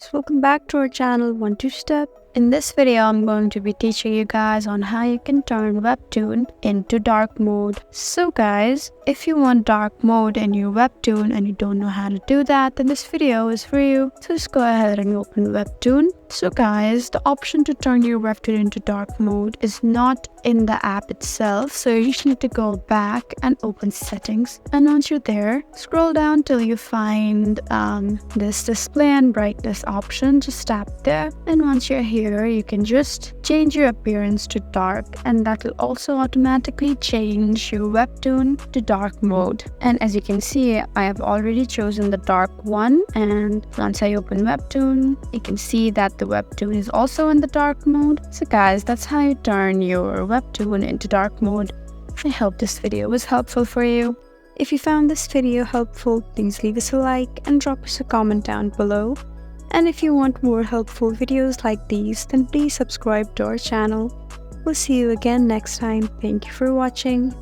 So welcome back to our channel 1-2-Step. In this video, I'm going to be teaching you guys on how you can turn Webtoon into dark mode. So guys, if you want dark mode in your Webtoon and you don't know how to do that, then this video is for you. So just go ahead and open Webtoon. So guys, the option to turn your Webtoon into dark mode is not in the app itself. So you just need to go back and open settings. And once you're there, scroll down till you find this display and brightness option. Just tap there. And once you're here, you can just change your appearance to dark, and that will also automatically change your Webtoon to dark mode. And as you can see, I have already chosen the dark one, and once I open Webtoon, you can see that the Webtoon is also in the dark mode. So guys, that's how you turn your Webtoon into dark mode. I hope this video was helpful for you. If you found this video helpful, please leave us a like and drop us a comment down below. And if you want more helpful videos like these, then please subscribe to our channel. We'll see you again next time. Thank you for watching.